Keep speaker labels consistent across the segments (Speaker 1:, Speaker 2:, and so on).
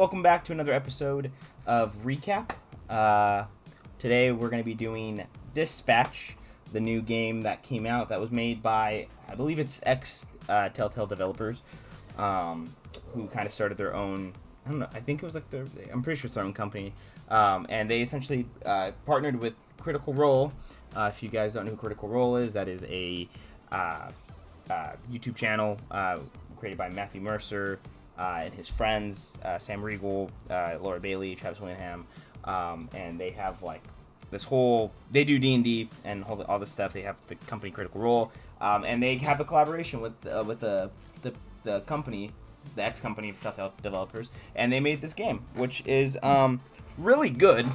Speaker 1: welcome back to another episode of Recap. Today we're going to be doing Dispatch, the new game that came out that was made by, I believe it's ex-Telltale developers, who kind of started their own, I don't know, I think it was like I'm pretty sure it's their own company, and they essentially partnered with Critical Role. If you guys don't know who Critical Role is, that is a YouTube channel created by Matthew Mercer and his friends, Sam Riegel, Laura Bailey, Travis Willingham, and they have like this whole, they do D&D and all this stuff. They have the company Critical Role, and they have a collaboration with the company, the ex-company of Telltale developers, and they made this game, which is really good,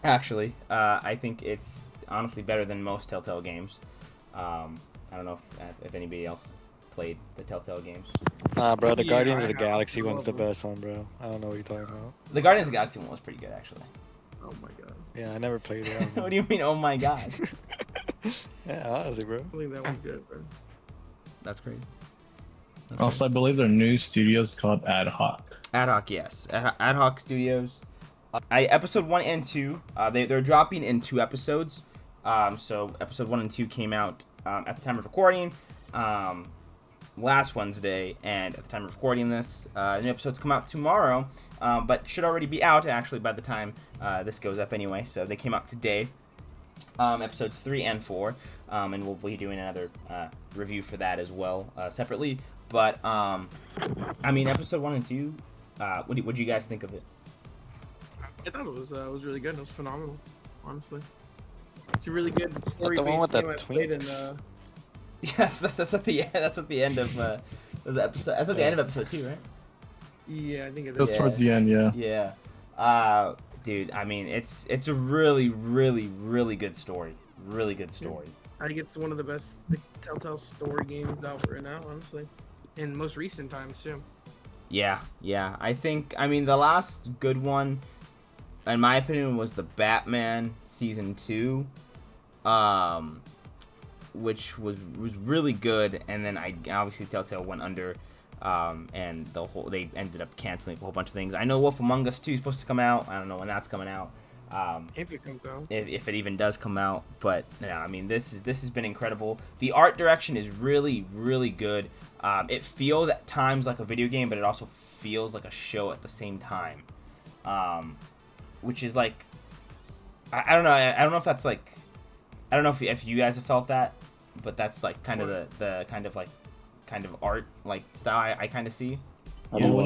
Speaker 1: actually. I think it's honestly better than most Telltale games. I don't know if anybody else has played the Telltale games.
Speaker 2: Nah, bro, the
Speaker 3: Yeah,
Speaker 2: Guardians
Speaker 3: I
Speaker 2: of the
Speaker 3: have.
Speaker 2: Galaxy one's the best one, bro. I don't know what you're talking about.
Speaker 1: The Guardians of the Galaxy one was pretty good, actually.
Speaker 3: Oh my god.
Speaker 2: Yeah, I never played it.
Speaker 1: What do you mean, oh my god?
Speaker 2: Yeah, honestly, bro.
Speaker 3: I believe that one's good, bro.
Speaker 1: That's crazy.
Speaker 4: Also, I believe their new studio is called Ad Hoc.
Speaker 1: Ad Hoc, yes. Ad Hoc Studios. Episode 1 and 2, they're dropping in 2 episodes. So episode 1 and 2 came out at the time of recording last Wednesday, and at the time of recording this, new episodes come out tomorrow, but should already be out actually by the time this goes up anyway. So they came out today, episodes 3 and 4, and we'll be doing another review for that as well separately. But I mean, episode 1 and 2, what do you guys think of it?
Speaker 3: I thought it was really good. It was phenomenal, honestly. It's a really good story-based
Speaker 2: one with the
Speaker 3: game I played in.
Speaker 2: twinks?
Speaker 1: Yes, that's at the end of the episode. That's at the end of episode 2, right?
Speaker 3: Yeah, I think it
Speaker 4: It was
Speaker 3: is.
Speaker 4: towards the end, yeah.
Speaker 1: Yeah. Dude, I mean, it's a really, really, really good story. Really good story.
Speaker 3: I think it's one of the best Telltale story games out right now, honestly. In most recent times, too.
Speaker 1: Yeah. I mean, the last good one, in my opinion, was the Batman Season 2, which was really good, and then obviously Telltale went under, and they ended up canceling a whole bunch of things. I know Wolf Among Us 2 is supposed to come out. I don't know when that's coming out.
Speaker 3: If it comes out.
Speaker 1: If it even does come out, but yeah, I mean, this has been incredible. The art direction is really, really good. It feels at times like a video game, but it also feels like a show at the same time, which is like, I don't know. I don't know if that's like, I don't know if you guys have felt that, but that's like kind of the kind of art like style I kind of see.
Speaker 4: Yeah, what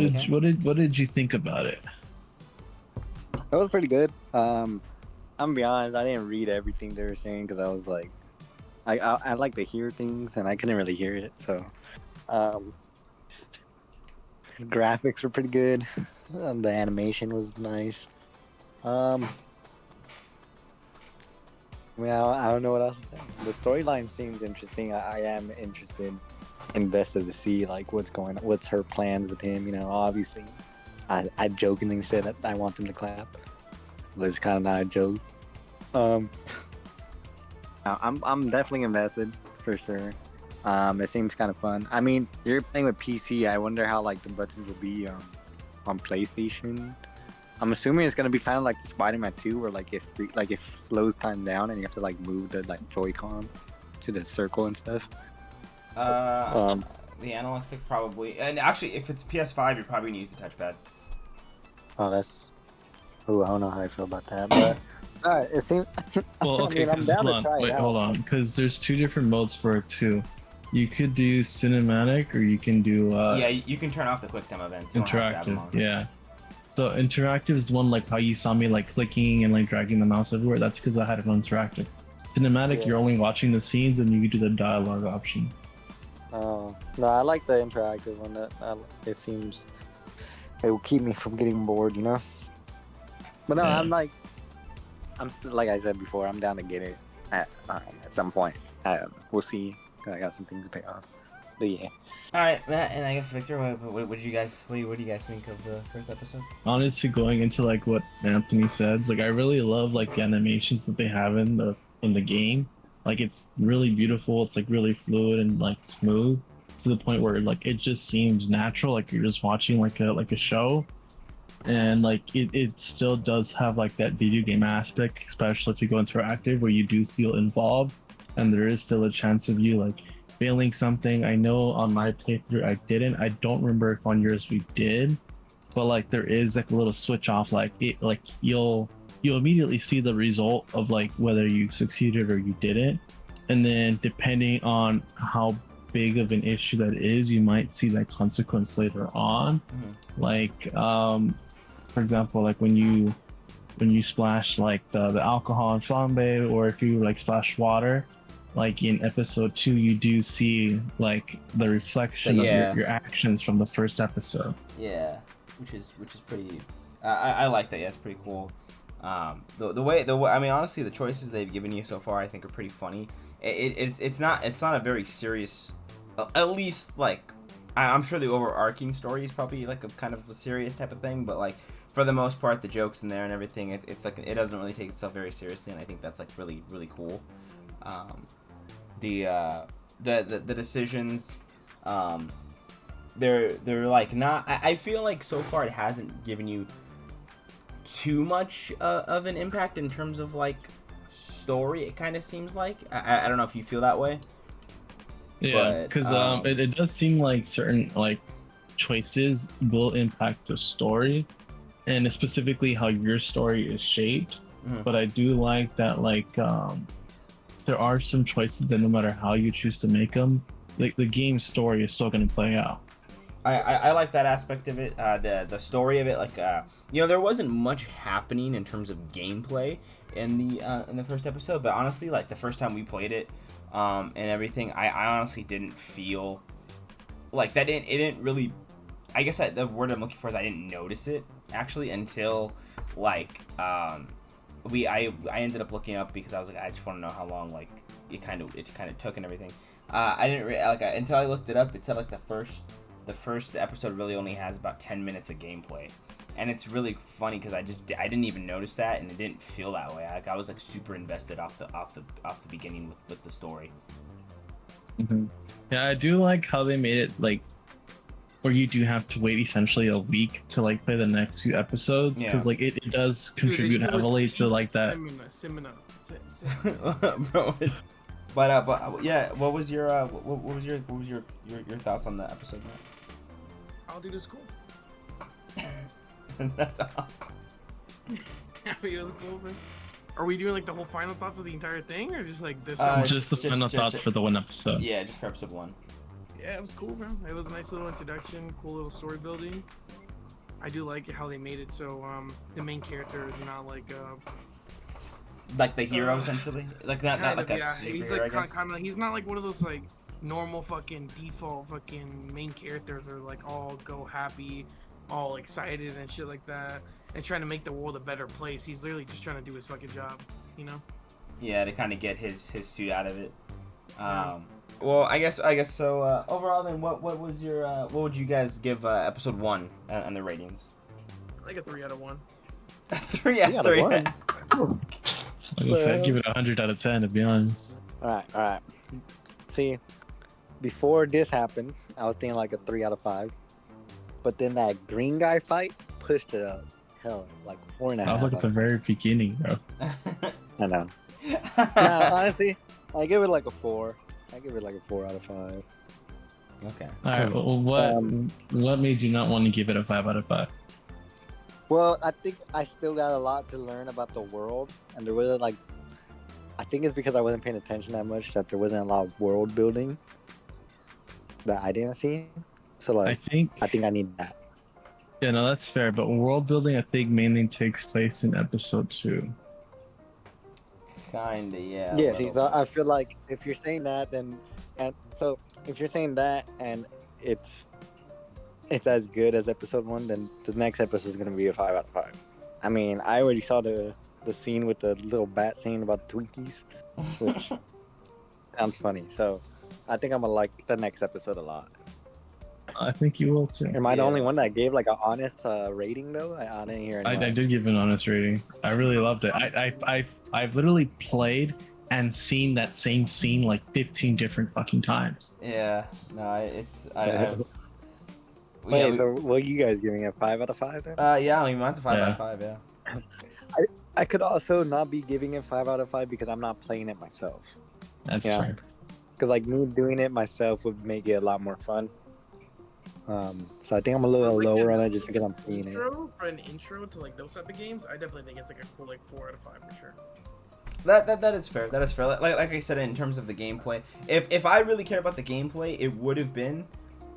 Speaker 4: did you think about it?
Speaker 5: That was pretty good. I'm gonna be honest, I didn't read everything they were saying because I was like, I like to hear things and I couldn't really hear it. So, graphics were pretty good. The animation was nice. Well, I don't know what else to say. The storyline seems interesting. I am invested to see like what's her plans with him. You know, obviously, I jokingly said that I want them to clap, but it's kind of not a joke. I'm definitely invested for sure. It seems kind of fun. I mean, you're playing with PC. I wonder how like the buttons will be on PlayStation. I'm assuming it's gonna be kind of like the Spider-Man 2, where like if slows time down and you have to like move the like Joy-Con to the circle and stuff.
Speaker 1: The analog stick probably, and actually, if it's PS5, you're probably gonna use the touchpad.
Speaker 5: Oh, I don't know how I feel about that, but it seems.
Speaker 4: Well, okay,
Speaker 5: I mean, I'm
Speaker 4: because
Speaker 5: down
Speaker 4: hold
Speaker 5: to try
Speaker 4: on,
Speaker 5: it
Speaker 4: wait,
Speaker 5: out.
Speaker 4: hold on, because there's 2 different modes for it too. You could do cinematic, or you can do
Speaker 1: Yeah, you can turn off the QuickTime events. You don't have to have them
Speaker 4: interactive.
Speaker 1: on.
Speaker 4: Yeah. So interactive is the one like how you saw me like clicking and like dragging the mouse everywhere. That's because I had it on interactive. Cinematic,
Speaker 5: Yeah.
Speaker 4: you're only watching the scenes and you can do the dialogue option.
Speaker 5: Oh no, I like the interactive one. It seems it will keep me from getting bored, you know. But no,
Speaker 4: Yeah.
Speaker 5: I'm still, like I said before, I'm down to get it at some point. We'll see. I got some things to pay off. But yeah,
Speaker 1: All right, Matt, and I guess Victor, what do you guys think of the first episode?
Speaker 4: Honestly, going into like what Anthony said, like I really love like the animations that they have in the game. Like it's really beautiful. It's like really fluid and like smooth to the point where like it just seems natural. Like you're just watching like a show. and like it still does have like that video game aspect, especially if you go interactive where you do feel involved, and there is still a chance of you like failing something. I know on my playthrough I didn't. I don't remember if on yours we did, but like there is like a little switch off, like it like you'll immediately see the result of like whether you succeeded or you didn't, and then depending on how big of an issue that is, you might see that consequence later on. Like for example, like when you splash like the alcohol and flambe, or if you like splash water, like in episode 2 you do see like the reflection of your actions from the first episode.
Speaker 1: Yeah, which is pretty. I like that. Yeah, it's pretty cool. The way I mean, honestly, the choices they've given you so far I think are pretty funny. It's not a very serious, at least like I'm sure the overarching story is probably like a kind of a serious type of thing, but like for the most part the jokes in there and everything, it's like it doesn't really take itself very seriously, and I think that's like really cool. The decisions, they're like not. I feel like so far it hasn't given you too much of an impact in terms of like story. It kind of seems like I don't know if you feel that way.
Speaker 4: Yeah, because it does seem like certain like choices will impact the story, and specifically how your story is shaped. But I do like that like there are some choices that no matter how you choose to make them, like the game story is still going to play out.
Speaker 1: I like that aspect of it. The story of it, like there wasn't much happening in terms of gameplay in the first episode, but honestly, like the first time we played it, and everything, I honestly didn't feel like that. It didn't really. I guess the word I'm looking for is I didn't notice it actually until like I ended up looking up because I was like, I just want to know how long like it kind of took and everything. I didn't until I looked it up. It said like the first episode really only has about 10 minutes of gameplay, and it's really funny because I didn't even notice that, and it didn't feel that way. Like I was like super invested off the beginning with the story.
Speaker 4: Yeah, I do like how they made it like where you do have to wait essentially a week to like play the next few episodes, because like it does contribute heavily to like that.
Speaker 1: Bro. But yeah, what was your thoughts on the episode, Matt?
Speaker 3: I'll do this cool.
Speaker 1: That's all.
Speaker 3: I mean, it was cool, man. Are we doing like the whole final thoughts of the entire thing, or just like this?
Speaker 4: Just the final thoughts for the one episode.
Speaker 1: Yeah, just for episode 1.
Speaker 3: Yeah, it was cool, man. It was a nice little introduction, cool little story building. I do like how they made it so the main character is not like
Speaker 1: the hero essentially, like not like a superhero.
Speaker 3: He's like
Speaker 1: I guess.
Speaker 3: kind of he's not like one of those like normal fucking default fucking main characters are like all go happy, all excited and shit like that, and trying to make the world a better place. He's literally just trying to do his fucking job, you know?
Speaker 1: Yeah, to kind of get his suit out of it. Well, I guess so. Overall, then, what was your what would you guys give episode 1 and the ratings?
Speaker 3: Like a 3 out of 1.
Speaker 1: 3 out of 3.
Speaker 4: I'd give it 100 out of 10 to be honest.
Speaker 5: All right. See, before this happened, I was thinking like a 3 out of 5. But then that green guy fight pushed it up. Hell, like 4.5.
Speaker 4: I was like at the very beginning, bro.
Speaker 5: I know. No, honestly, I give it like a 4. I give it like a 4 out of 5.
Speaker 1: Okay.
Speaker 4: All right. Well, what made you not want to give it a 5 out of 5?
Speaker 5: Well, I think I still got a lot to learn about the world, and there wasn't like. I think it's because I wasn't paying attention that much that there wasn't a lot of world building that I didn't see. So like, I think I need that.
Speaker 4: Yeah, no, that's fair. But world building, I think, mainly takes place in episode 2.
Speaker 1: Kinda, yeah.
Speaker 5: Yeah, see, so I feel like if you're saying that, then, and so if you're saying that, and it's as good as episode 1, then the next episode is gonna be a 5 out of 5. I mean, I already saw the scene with the little bat scene about the Twinkies, which sounds funny. So I think I'm gonna like the next episode a lot.
Speaker 4: I think you will too.
Speaker 5: Am I the only one that gave like an honest rating though? I didn't hear anyone.
Speaker 4: I did give an honest rating. I really loved it. I've literally played and seen that same scene like 15 different fucking times.
Speaker 1: Yeah, no, it's
Speaker 5: Wait,
Speaker 1: we-
Speaker 5: so what are you guys giving it? 5 out of 5 then?
Speaker 1: yeah, I mean, mine's a 5 out
Speaker 4: Yeah.
Speaker 1: of 5. Yeah.
Speaker 5: I could also not be giving it 5 out of 5 because I'm not playing it myself.
Speaker 4: That's
Speaker 5: Yeah.
Speaker 4: fair.
Speaker 5: Because like me doing it myself would make it a lot more fun. So I think I'm a little
Speaker 3: Like,
Speaker 5: lower
Speaker 3: an
Speaker 5: on it just because I'm seeing it.
Speaker 3: intro, for an intro to like those type of games, I definitely think it's like a cool like 4 out of 5 for sure.
Speaker 1: That is fair. That is fair. Like I said, in terms of the gameplay, if I really care about the gameplay, it would have been,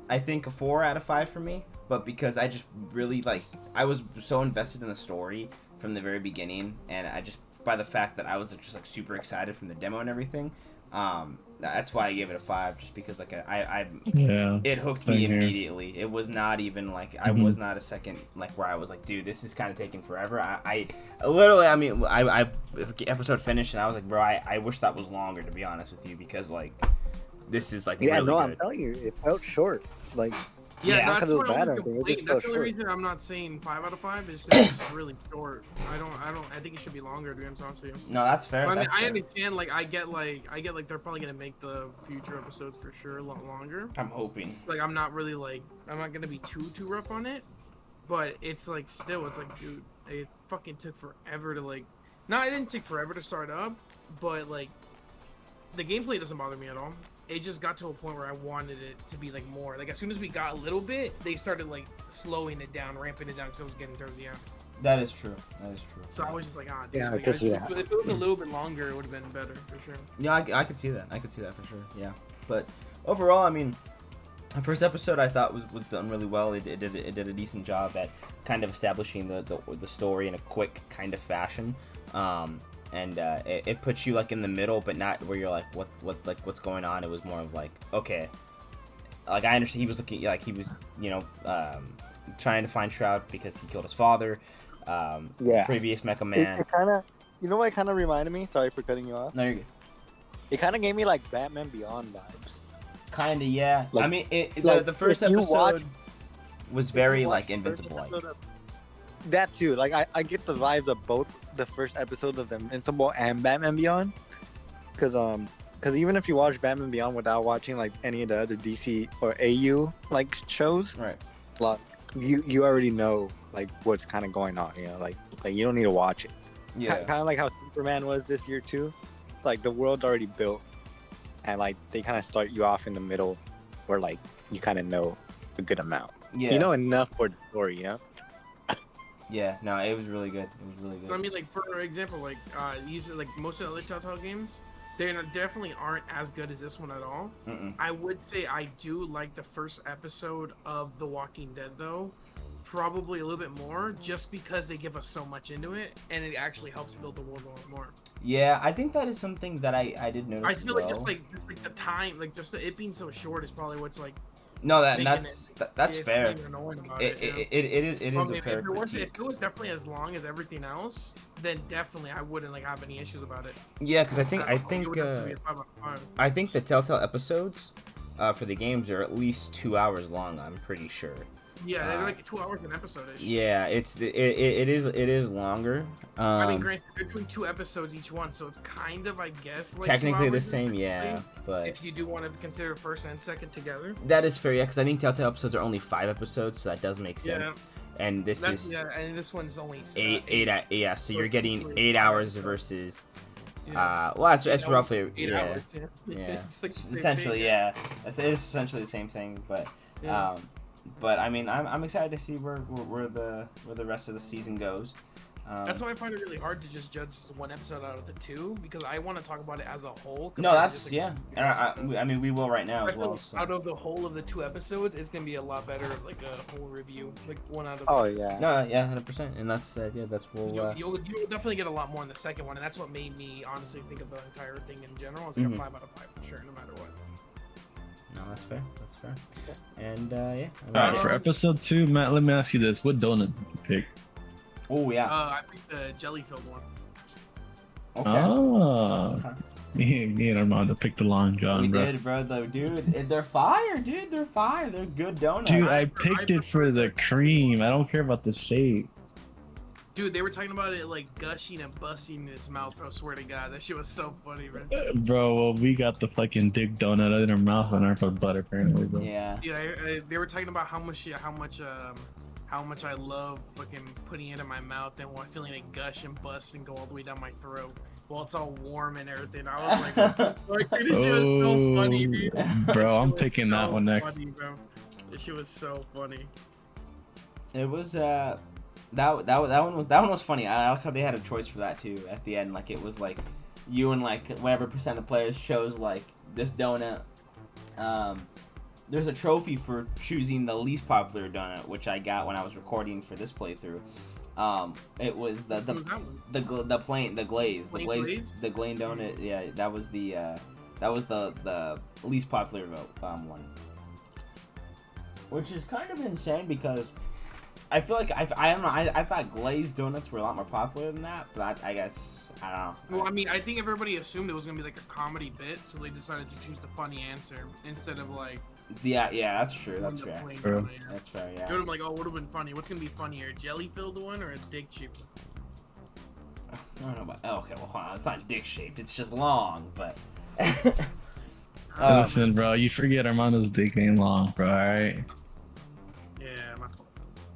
Speaker 1: I think, a 4 out of 5 for me. But because I just really I was so invested in the story from the very beginning, and I just by the fact that I was just like super excited from the demo and everything, that's why I gave it a 5. Just because like
Speaker 4: Yeah.
Speaker 1: it hooked
Speaker 4: Same
Speaker 1: me
Speaker 4: here.
Speaker 1: immediately. It was not even like I was not a second like where I was like, dude, this is kind of taking forever. I literally, I mean, I episode finished and I was like, bro, I wish that was longer, to be honest with you, because like this is like
Speaker 5: Yeah,
Speaker 1: really
Speaker 5: no,
Speaker 1: good.
Speaker 5: I'm telling you, it felt short. Like,
Speaker 1: Yeah,
Speaker 5: not
Speaker 3: that's
Speaker 5: because it
Speaker 3: what
Speaker 5: was
Speaker 3: I
Speaker 5: bad
Speaker 3: was
Speaker 5: or anything. It
Speaker 3: complaining.
Speaker 5: just
Speaker 3: That's
Speaker 5: felt
Speaker 3: the only
Speaker 5: short.
Speaker 3: reason I'm not saying 5 out of 5 is because it's really short. I think it should be longer, to be honest with you.
Speaker 1: No, that's fair.
Speaker 3: I mean,
Speaker 1: that's
Speaker 3: I
Speaker 1: fair.
Speaker 3: understand. I get like they're probably gonna make the future episodes for sure a lot longer.
Speaker 1: I'm hoping.
Speaker 3: Like, I'm not really I'm not gonna be too rough on it, but it's like still, it's like, dude, it fucking took forever to like. No, it didn't take forever to start up, but like, the gameplay doesn't bother me at all. It just got to a point where I wanted it to be like more. Like, as soon as we got a little bit, they started like slowing it down, ramping it down, because it was getting towards the end.
Speaker 1: That is true. That is true.
Speaker 3: So I was just like, ah, dude,
Speaker 5: Yeah, I
Speaker 3: like,
Speaker 5: could see
Speaker 3: if
Speaker 5: that.
Speaker 3: it was a little bit longer, it would have been better for sure.
Speaker 1: Yeah, I could see that. I could see that for sure. Yeah, but overall, I mean, the first episode I thought was done really well. It did a decent job at kind of establishing the story in a quick kind of fashion. And it puts you like in the middle, but not where you're like what's going on. It was more of like, okay, like I understand he was looking like he was trying to find Shroud because he killed his father.
Speaker 5: Yeah.
Speaker 1: Previous Mecha Man.
Speaker 5: It kind of, you know what it kind of reminded me? Sorry for cutting you off.
Speaker 1: No, you're good.
Speaker 5: It kind of gave me like Batman Beyond vibes.
Speaker 1: Kind of, yeah.
Speaker 5: Like-
Speaker 1: I mean,
Speaker 5: like,
Speaker 1: the first
Speaker 5: if you
Speaker 1: episode
Speaker 5: watch-
Speaker 1: was very
Speaker 5: Watch
Speaker 1: like
Speaker 5: the first
Speaker 1: Invincible like.
Speaker 5: episode of- That too. Like I get the vibes of both the first episodes of the Invincible and Batman Beyond, because even if you watch Batman Beyond without watching like any of the other DC or AU like shows,
Speaker 1: Right.
Speaker 5: like you already know like what's kind of going on. You know, like you don't need to watch it.
Speaker 1: Yeah.
Speaker 5: Kind of like how Superman was this year too. Like the world's already built, and like they kind of start you off in the middle, where like you kind of know a good amount.
Speaker 1: Yeah.
Speaker 5: You know enough for the story. You know.
Speaker 1: Yeah. No, it was really good. It was really good.
Speaker 3: I mean, like, for example, like, usually, like, most of the other Telltale games, they definitely aren't as good as this one at all.
Speaker 1: Mm-mm.
Speaker 3: I would say I do like the first episode of The Walking Dead, though. Probably a little bit more, just because they give us so much into it, and it actually helps build the world a lot more.
Speaker 1: Yeah, I think that is something that I did notice.
Speaker 3: I feel
Speaker 1: as
Speaker 3: like
Speaker 1: well.
Speaker 3: just like the time, like, just it being so short is probably what's, like,
Speaker 1: No,
Speaker 3: making
Speaker 1: that's
Speaker 3: it's
Speaker 1: fair.
Speaker 3: being annoying about
Speaker 1: It is
Speaker 3: I
Speaker 1: a
Speaker 3: mean,
Speaker 1: fair
Speaker 3: if it
Speaker 1: critique.
Speaker 3: was definitely as long as everything else, then definitely I wouldn't like have any issues about it.
Speaker 1: Yeah, because I think
Speaker 3: It would definitely be a 5 out of 5.
Speaker 1: I think the Telltale episodes for the games are at least 2 hours long. I'm pretty sure.
Speaker 3: Yeah, they're like 2 hours an episode ish.
Speaker 1: Yeah, it is longer.
Speaker 3: I mean, granted, they're doing 2 episodes each one, so it's kind of, I guess, like 2
Speaker 1: technically the
Speaker 3: hours
Speaker 1: same,
Speaker 3: technically,
Speaker 1: yeah, but
Speaker 3: if you do want to consider first and second together.
Speaker 1: that is fair, yeah, because I think Telltale episodes are only 5 episodes, so that does make
Speaker 3: Yeah.
Speaker 1: sense. And this
Speaker 3: That's,
Speaker 1: is
Speaker 3: yeah, and this one's only
Speaker 1: yeah, so you're getting
Speaker 3: It's
Speaker 1: 8
Speaker 3: like-
Speaker 1: hours versus
Speaker 3: yeah.
Speaker 1: well, it's
Speaker 3: Eight
Speaker 1: roughly
Speaker 3: hours, 8
Speaker 1: yeah,
Speaker 3: hours, yeah.
Speaker 1: yeah,
Speaker 3: It's like the same
Speaker 1: essentially
Speaker 3: thing.
Speaker 1: yeah, it's essentially the same thing, but
Speaker 3: Yeah.
Speaker 1: but I mean, I'm excited to see where the rest of the season goes.
Speaker 3: That's why I find it really hard to just judge one episode out of the 2, because I want to talk about it as a whole.
Speaker 1: No,
Speaker 3: compared to
Speaker 1: that's
Speaker 3: just, like,
Speaker 1: yeah, and I mean we will right now
Speaker 3: I
Speaker 1: as
Speaker 3: feel
Speaker 1: well.
Speaker 3: like
Speaker 1: So.
Speaker 3: out of the whole of the 2 episodes, it's gonna be a lot better, like a whole review, like 1 out of.
Speaker 5: Oh yeah.
Speaker 1: No, yeah, 100%, and that's yeah, that's
Speaker 3: You'll definitely get a lot more in the second one, and that's what made me honestly think of the entire thing in general. It's like
Speaker 1: Mhm.
Speaker 3: a 5 out of 5 for sure, no matter what.
Speaker 1: No, that's fair. That's fair. And yeah. I mean,
Speaker 4: All right, for episode 2, Matt, let me ask you this: what donut did you pick?
Speaker 1: oh yeah.
Speaker 3: I think the jelly filled one.
Speaker 1: Okay.
Speaker 4: Oh,
Speaker 1: Okay.
Speaker 4: me and Armando picked the Long John,
Speaker 1: We
Speaker 4: bro.
Speaker 1: did, bro. Though, dude, they're fire, dude. They're fire. They're good donuts.
Speaker 4: Dude, I
Speaker 3: I
Speaker 4: picked it
Speaker 3: prefer
Speaker 4: for the cream. I don't care about the shape.
Speaker 3: Dude, they were talking about it like gushing and busting in his mouth, bro. Swear to God, that shit was so funny, bro.
Speaker 4: Bro, well, we got the fucking dick donut in our mouth and our butt apparently, bro.
Speaker 1: Yeah.
Speaker 3: Yeah, they were talking about how much I love fucking putting it in my mouth and feeling it gush and bust and go all the way down my throat while it's all warm and everything. I was like, dude, this shit was so funny, dude.
Speaker 4: Bro, I'm
Speaker 3: was
Speaker 4: picking that
Speaker 3: so
Speaker 4: one next.
Speaker 3: funny, bro. This shit was so funny.
Speaker 1: It was that one was funny. I like how they had a choice for that too at the end. Like it was like you and like whatever percent of players chose like this donut. There's a trophy for choosing the least popular donut, which I got when I was recording for this playthrough. It was the glazed donut. Yeah, that was the least popular one. Which is kind of insane because I feel like I don't know. I thought glazed donuts were a lot more popular than that, but I guess I don't know.
Speaker 3: Well, I mean, I think everybody assumed it was gonna be like a comedy bit, so they decided to choose the funny answer instead of like.
Speaker 1: Yeah, that's true. That's fair.
Speaker 4: True.
Speaker 1: That's fair. Yeah.
Speaker 3: It would have been like, oh, would have been funny. What's gonna be funnier, a jelly-filled one or a dick-shaped one?
Speaker 1: I don't know about. Oh, okay, well, hold on. It's not dick shaped. It's just long, but.
Speaker 4: Listen, bro, you forget Armando's dick ain't long, bro. All right.
Speaker 3: Yeah, my fault.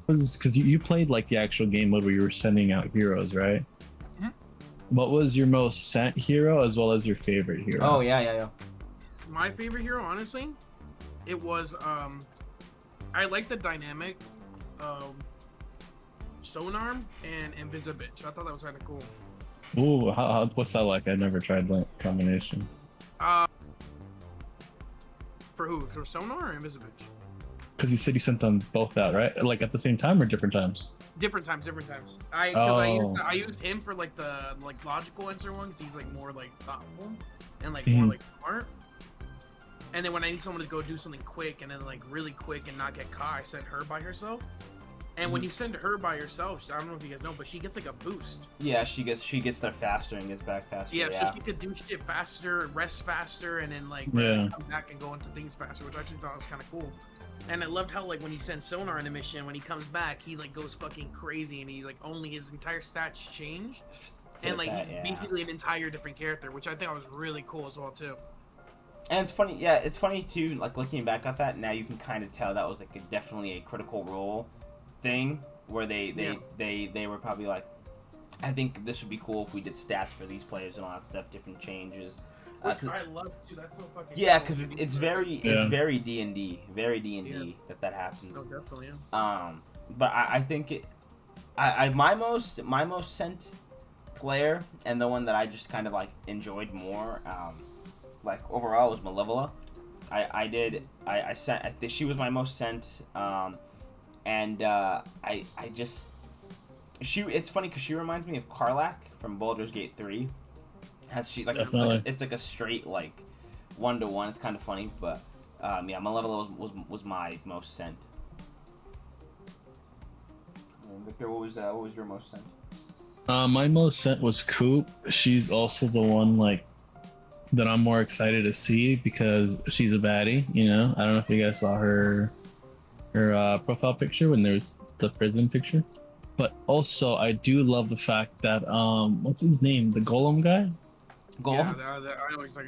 Speaker 4: Because you played like the actual game mode where you were sending out heroes, right?
Speaker 3: Mhm.
Speaker 4: What was your most sent hero as well as your favorite hero?
Speaker 1: Oh yeah.
Speaker 3: My favorite hero, honestly, it was I like the dynamic of Sonar and Invisibitch. I thought that was kind of cool.
Speaker 4: Ooh, what's that like? I never tried that combination.
Speaker 3: For who? For Sonar or Invisibitch?
Speaker 4: Because you said you sent them both out, right? Like at the same time or different times?
Speaker 3: Different times. I used him for like the logical answer one because he's like more like thoughtful and like more like smart. And then when I need someone to go do something quick and then like really quick and not get caught, I send her by herself. And when you send her by herself, I don't know if you guys know, but she gets like a boost.
Speaker 1: Yeah, she gets there faster and gets back faster.
Speaker 3: Yeah, so she could do shit faster, rest faster, and then like come back and go into things faster, which I actually thought was kind of cool. And I loved how like when you send Sonar in a mission, when he comes back, he like goes fucking crazy and he like only his entire stats change, and like he's basically an entire different character, which I think was really cool as well too.
Speaker 1: And it's funny, yeah, it's funny too. Like looking back at that now, you can kind of tell that was like definitely a critical role thing where they were probably like, I think this would be cool if we did stats for these players and all that stuff, different changes.
Speaker 3: Which I love too. That's so fucking.
Speaker 1: Yeah,
Speaker 3: cool.
Speaker 1: because it's very D&D, very D&D that happens.
Speaker 3: Oh, definitely. Yeah.
Speaker 1: But I think my most sent player and the one that I just kind of like enjoyed more, like overall was Malevola. I think she was my most sent, and it's funny because she reminds me of Karlach from Baldur's Gate 3. It's like a straight like 1-to-1. It's kind of funny, but yeah, Malevola was my most sent. Victor, what was your most sent?
Speaker 4: My most sent was Coop. She's also the one like that I'm more excited to see because she's a baddie. You know, I don't know if you guys saw her profile picture when there was the prison picture, but also I do love the fact that what's his name, the Golem guy?
Speaker 1: Golem?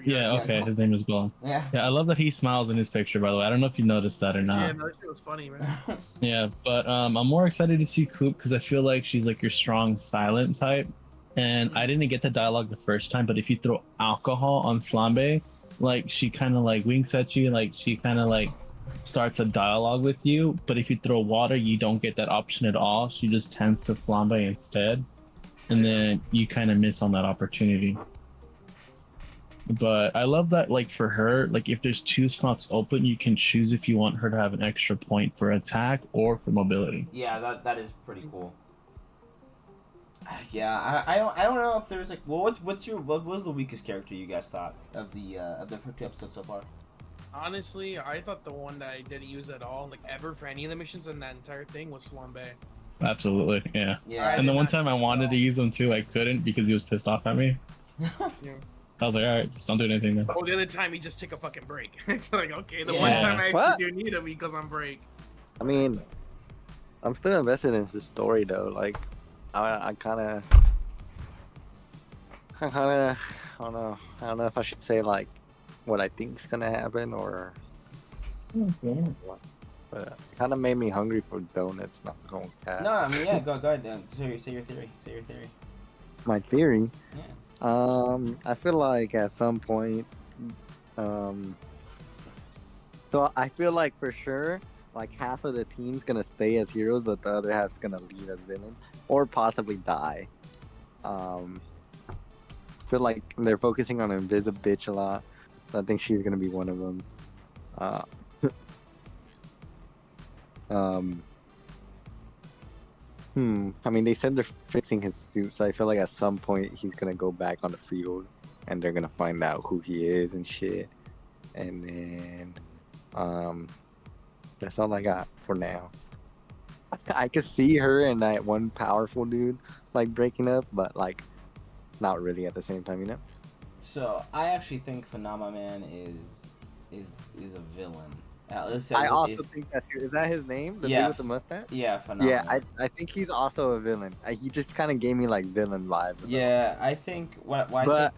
Speaker 4: Yeah, okay, his name is Golem. Yeah, I love that he smiles in his picture, by the way. I don't know if you noticed that or not.
Speaker 3: Yeah, no, that shit was funny, man.
Speaker 4: Yeah, but I'm more excited to see Coop because I feel like she's like your strong silent type. And I didn't get the dialogue the first time, but if you throw alcohol on Flambe, like she kind of like winks at you, like she kind of like starts a dialogue with you. But if you throw water, you don't get that option at all. She just tends to Flambe instead, and then you kind of miss on that opportunity. But I love that, like for her, like if there's 2 slots open, you can choose if you want her to have an extra point for attack or for mobility.
Speaker 1: Yeah, that is pretty cool. Yeah, I don't know if there's like, well, what was the weakest character you guys thought of the 2 episodes so far?
Speaker 3: Honestly, I thought the one that I didn't use at all, like ever for any of the missions in that entire thing, was Flambe.
Speaker 4: Absolutely, yeah.
Speaker 1: Yeah.
Speaker 4: And the one time I wanted to use him too, I couldn't because he was pissed off at me.
Speaker 3: Yeah.
Speaker 4: I was like, all right, just don't do anything then.
Speaker 3: Oh, the other time he just took a fucking break. It's like, okay, the one time I actually do need him, he goes on break.
Speaker 5: I mean, I'm still invested in this story though. Like, I kind of, I don't know. I don't know if I should say like what I think's gonna happen or what. But it kind of made me hungry for donuts. Not going cat.
Speaker 1: No, I mean, yeah, go ahead. Say your theory. Say your theory.
Speaker 5: My theory.
Speaker 1: Yeah.
Speaker 5: I feel like at some point, so I feel like for sure, like half of the team's gonna stay as heroes, but the other half's gonna leave as villains or possibly die. Feel like they're focusing on Invisible Bitch a lot. So I think she's gonna be one of them. Uh, I mean, they said they're fixing his suit, so I feel like at some point he's gonna go back on the field, and they're gonna find out who he is and shit. And then, that's all I got for now. I could see her and that one powerful dude like breaking up, but like not really at the same time, you know?
Speaker 1: So I actually think Phenomena Man is a villain.
Speaker 5: I also think that too. Is that his name? The
Speaker 1: Yeah.
Speaker 5: dude with the mustache?
Speaker 1: Yeah, Phenomena.
Speaker 5: Yeah, I think he's also a villain. He just kind of gave me like villain vibe.
Speaker 1: Yeah, I think
Speaker 5: But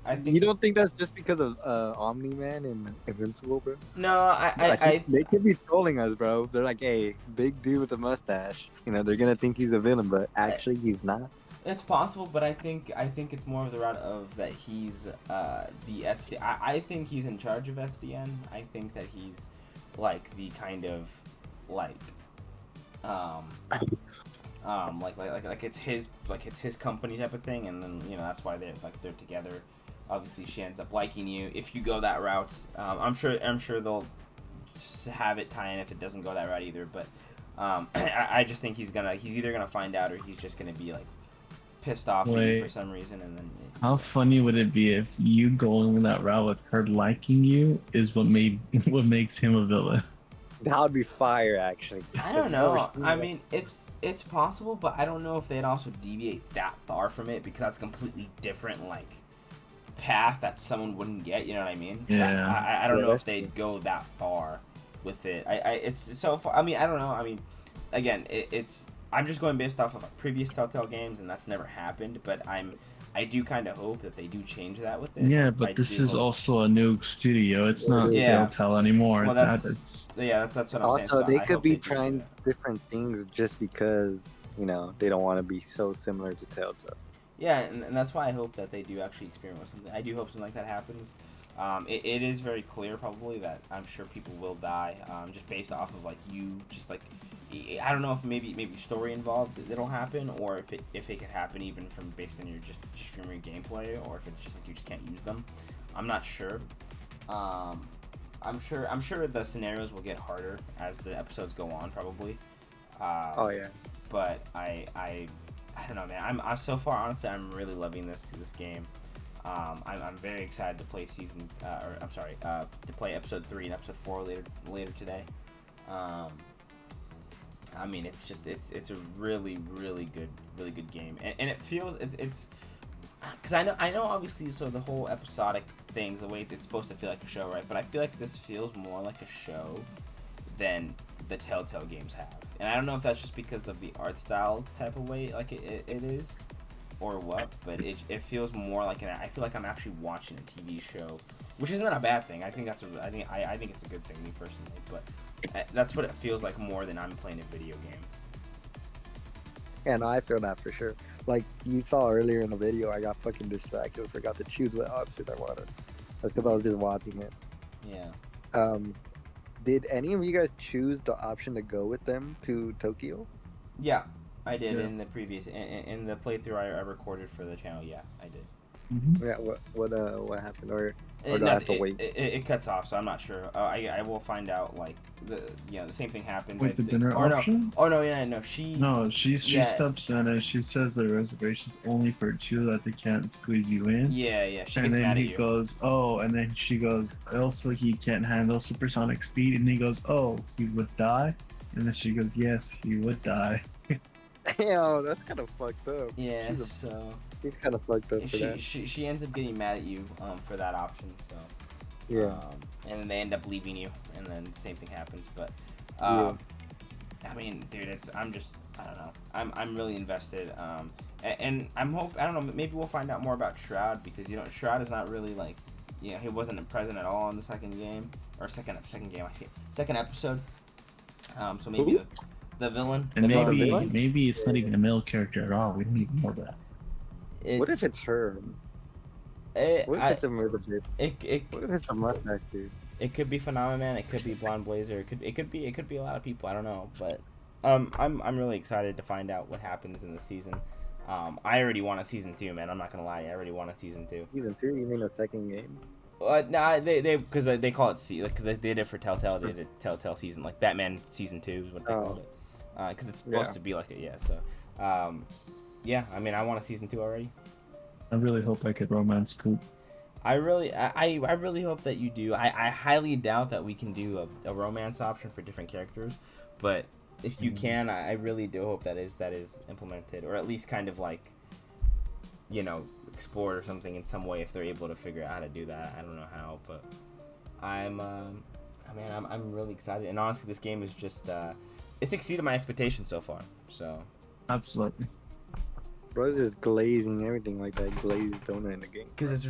Speaker 1: I think
Speaker 5: you don't think that's just because of Omni Man and Invincible, bro?
Speaker 1: no,
Speaker 5: I think they could be trolling us, bro. They're like, "Hey, big dude with a mustache." You know, they're gonna think he's a villain, but actually he's not.
Speaker 1: it's possible, but I think it's more of the route of that he's the SD. I think he's in charge of SDN. I think that he's like the kind of like like it's his company type of thing, and then that's why they're together. Obviously, she ends up liking you if you go that route. I'm sure they'll just have it tie in if it doesn't go that route either. But I just think he's either gonna find out or he's just gonna be like pissed off at you for some reason, and then.
Speaker 4: How funny would it be if you going that route with her liking you is what makes him a villain?
Speaker 5: That would be fire, actually.
Speaker 1: I don't know. I mean, it's possible, but I don't know if they'd also deviate that far from it because that's a completely different like path that someone wouldn't get. You know what I mean?
Speaker 4: Yeah.
Speaker 1: I don't know if they'd go that far with it. It's so far. I mean, I don't know. I mean, again, I'm just going based off of previous Telltale games, and that's never happened. But I do kind of hope that they do change that with this.
Speaker 4: Yeah, but this is also a new studio. It's not
Speaker 1: Yeah.
Speaker 4: Telltale anymore.
Speaker 1: Well,
Speaker 4: that's
Speaker 1: what I'm saying.
Speaker 5: Also,
Speaker 1: So
Speaker 5: they
Speaker 1: I
Speaker 5: could
Speaker 1: hope
Speaker 5: be
Speaker 1: do
Speaker 5: trying
Speaker 1: that.
Speaker 5: different things just because they don't want to be so similar to Telltale.
Speaker 1: Yeah, and that's why I hope that they do actually experiment with something. I do hope something like that happens. It is very clear probably that I'm sure people will die just based off of like you just like I don't know if maybe story involved it'll happen, or if it could happen even from based on your just from your gameplay, or if it's just like you just can't use them. I'm not sure. I'm sure the scenarios will get harder as the episodes go on probably.
Speaker 5: Oh yeah.
Speaker 1: But I don't know, man. I'm so far honestly I'm really loving this game. I'm very excited to play to play episode 3 and episode 4 later today. I mean, it's a really good game, and it feels it's because I know obviously so the whole episodic things, the way it's supposed to feel like a show, right? But I feel like this feels more like a show than the Telltale games have, and I don't know if that's just because of the art style type of way like it is, or what, but it feels more like I feel like I'm actually watching a TV show, which isn't a bad thing. I think it's a good thing, me personally, but that's what it feels like more than I'm playing a video game.
Speaker 5: Yeah, no, I feel that for sure. Like you saw earlier in the video, I got fucking distracted. Forgot to choose what option I wanted. That's because I was just watching it.
Speaker 1: Yeah.
Speaker 5: Did any of you guys choose the option to go with them to Tokyo?
Speaker 1: Yeah, I did
Speaker 4: Yeah.
Speaker 1: in the previous in the playthrough I recorded for the channel. Yeah, I did.
Speaker 4: Mhm.
Speaker 5: Yeah. What happened? Or
Speaker 1: It,
Speaker 5: do I have to wait?
Speaker 1: it cuts off, so I'm not sure. I will find out. Like the same thing happens.
Speaker 4: With the dinner
Speaker 1: or
Speaker 4: option?
Speaker 1: No. Oh no, yeah, no. She.
Speaker 4: No, she
Speaker 1: Yeah.
Speaker 4: steps in and she says the reservation's only for 2, that they can't squeeze you in.
Speaker 1: Yeah. She
Speaker 4: And
Speaker 1: gets
Speaker 4: then
Speaker 1: mad at
Speaker 4: he
Speaker 1: you.
Speaker 4: goes, oh, and then she goes, also he can't handle supersonic speed, and he goes, oh, he would die? And then she goes, yes, he would die.
Speaker 5: Damn, that's kind of fucked up.
Speaker 1: Yeah.
Speaker 5: She's
Speaker 1: So
Speaker 5: kind of fucked up for that.
Speaker 1: she ends up getting mad at you for that option. So.
Speaker 5: Yeah.
Speaker 1: And then they end up leaving you, and then the same thing happens. But,
Speaker 5: Yeah.
Speaker 1: I mean, dude, I'm just I don't know. I'm really invested. And I don't know. Maybe we'll find out more about Shroud because Shroud is not really like, he wasn't present at all in the second game or second game. Second episode. So maybe
Speaker 5: Who?
Speaker 1: the villain.
Speaker 4: And
Speaker 1: the
Speaker 4: maybe
Speaker 5: villain?
Speaker 4: maybe it's not even a male character at all. We don't need more of that.
Speaker 5: What if it's her? What if it's a murder dude? What if it's a mustache dude?
Speaker 1: It could be Phenomenon. It could be Blonde Blazer. It could be a lot of people. I don't know, but I'm really excited to find out what happens in the season. I already want a season 2, man. I'm not gonna lie. I already want a season 2.
Speaker 5: Season 2? You mean a second game?
Speaker 1: Nah, because they call it because they did it for Telltale. They did Telltale season, like Batman season 2 is what they called it. Because it's supposed to be like it. Yeah. So, yeah. I mean, I want a season 2 already.
Speaker 4: I really hope I could romance Coop.
Speaker 1: I really hope that you do. I highly doubt that we can do a romance option for different characters, but if you can, I really do hope that is implemented, or at least kind of like, explored or something in some way if they're able to figure out how to do that. I don't know how, but I'm really excited, and honestly, this game is just it's exceeded my expectations so far. So
Speaker 4: Absolutely.
Speaker 5: Bro's just glazing everything like that glazed donut in the game.
Speaker 1: because it's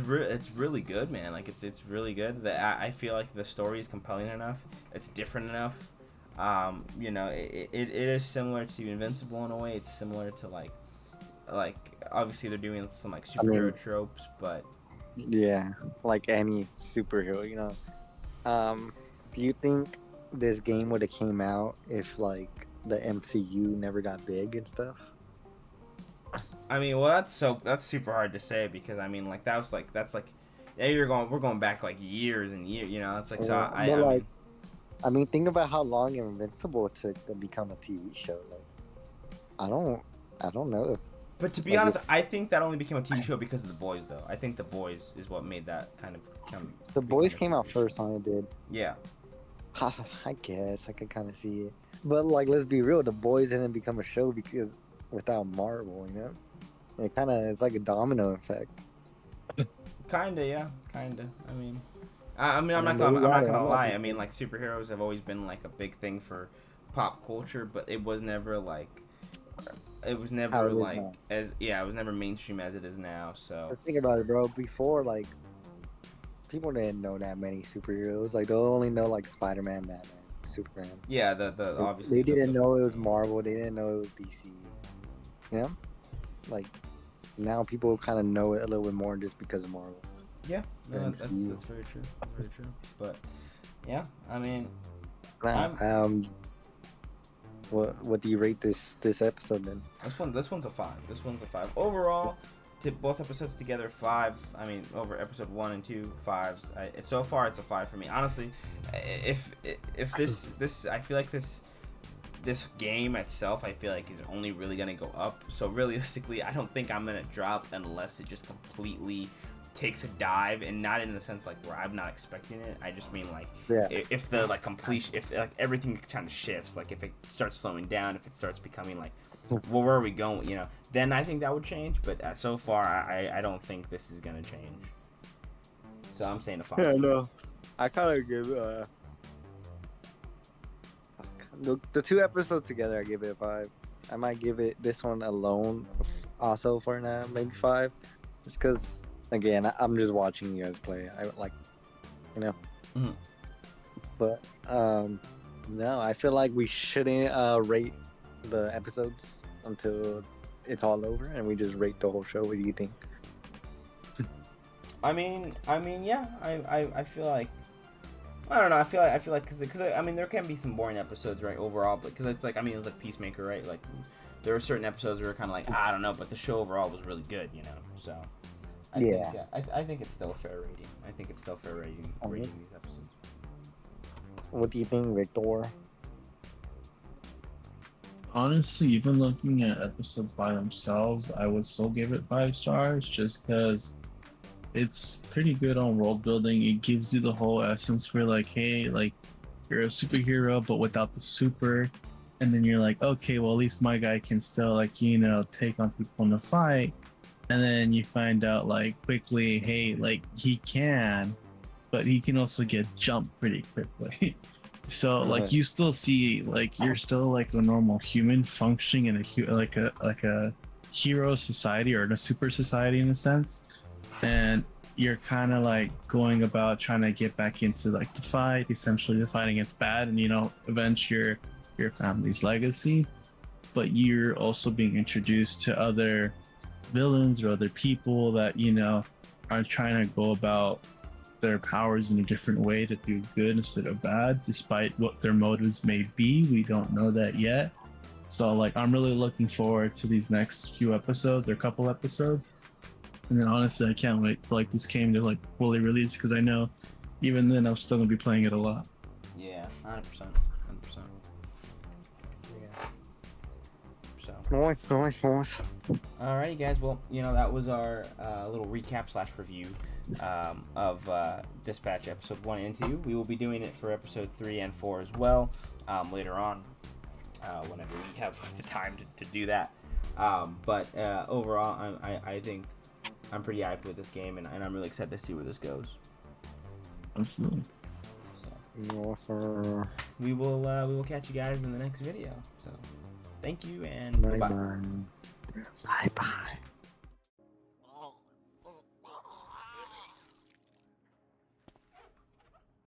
Speaker 1: really good, man. Like it's really good. That I feel like the story is compelling enough. It's different enough. It is similar to Invincible in a way. It's similar to like obviously they're doing some like superhero tropes, but
Speaker 5: Yeah, like any superhero, Do you think this game would have came out if like the MCU never got big and stuff?
Speaker 1: I mean, well, that's super hard to say because I mean, like that's like yeah, we're going back like years and years, It's like so
Speaker 5: But, I mean, think about how long Invincible took to become a TV show. Like, I don't know if.
Speaker 1: But to be
Speaker 5: Like,
Speaker 1: honest, I think that only became a TV show because of The Boys, though. I think The Boys is what made that kind of come.
Speaker 5: The Boys came out first on it, did.
Speaker 1: Yeah.
Speaker 5: I guess I could kind of see it, but like, let's be real, The Boys didn't become a show because without Marvel, it's like a domino effect.
Speaker 1: Kinda, yeah, kinda. I mean, I'm not gonna lie. I mean, like superheroes have always been like a big thing for pop culture, but it was never like, it was never it was never mainstream as it is now. So
Speaker 5: But think about it, bro. Before, like, people didn't know that many superheroes. Like, they'll only know like Spider-Man, Batman, Superman.
Speaker 1: yeah, the obviously
Speaker 5: They didn't know it was Marvel. They didn't know it was DC. Like, now people kind of know it a little bit more just because of Marvel.
Speaker 1: Yeah, no,
Speaker 5: And
Speaker 1: that's very true, very true. But yeah, I mean,
Speaker 5: What do you rate this episode then?
Speaker 1: this one's a 5. This one's a 5 overall. To both episodes together, 5. I mean, over episode 1 and 2, 5s. So far, it's a 5 for me. Honestly, if this I feel like this game itself, I feel like is only really gonna go up. So realistically, I don't think I'm gonna drop unless it just completely takes a dive, and not in the sense like where I'm not expecting it. I just mean like if the like completion, if like everything kind of shifts, like if it starts slowing down, if it starts becoming like, well, where are we going? Then I think that would change. But so far, I don't think this is gonna change. So I'm saying a 5.
Speaker 5: Yeah, no. I kind of give the 2 episodes together. I give it a 5. I might give it this one alone also for now, maybe 5. Just because, again, I'm just watching you guys play. I like,
Speaker 1: Mhm.
Speaker 5: But no, I feel like we shouldn't rate the episodes until it's all over, and we just rate the whole show. What do you think?
Speaker 1: I mean, yeah. I feel like, I don't know. I feel like because I mean, there can be some boring episodes, right? Overall, but because it's like, I mean, it was like Peacemaker, right? Like there were certain episodes where kind of like, I don't know, but the show overall was really good, So I think it's still a fair rating. I think it's still fair rating these episodes.
Speaker 5: What do you think, Victor?
Speaker 4: Honestly, even looking at episodes by themselves, I would still give it 5 stars just because it's pretty good on world building. It gives you the whole essence where like, hey, like you're a superhero but without the super, and then you're like, okay, well at least my guy can still like take on people in the fight, and then you find out like quickly, hey, like he can, but he can also get jumped pretty quickly. So like
Speaker 5: Right.
Speaker 4: you still see like you're still like a normal human functioning in like a hero society or in a super society in a sense, and you're kind of like going about trying to get back into like the fight, essentially the fight against bad, and avenge your family's legacy. But you're also being introduced to other villains or other people that are trying to go about their powers in a different way to do good instead of bad, despite what their motives may be. We don't know that yet. So like I'm really looking forward to these next few episodes or couple episodes. And then honestly I can't wait for like this game to like fully release, because I know even then I'm still gonna be playing it a lot.
Speaker 1: Yeah, 100%. 100%. So,
Speaker 5: Nice.
Speaker 1: alrighty, guys. Well, that was our little recap / review of Dispatch episode 1 and 2. We will be doing it for episode 3 and 4 as well later on, whenever we have the time to do that. But overall, I think I'm pretty hyped with this game, and I'm really excited to see where this goes.
Speaker 4: Absolutely.
Speaker 1: So, we will catch you guys in the next video. So, thank you and
Speaker 5: Bye
Speaker 1: goodbye.
Speaker 5: bye. Bye bye.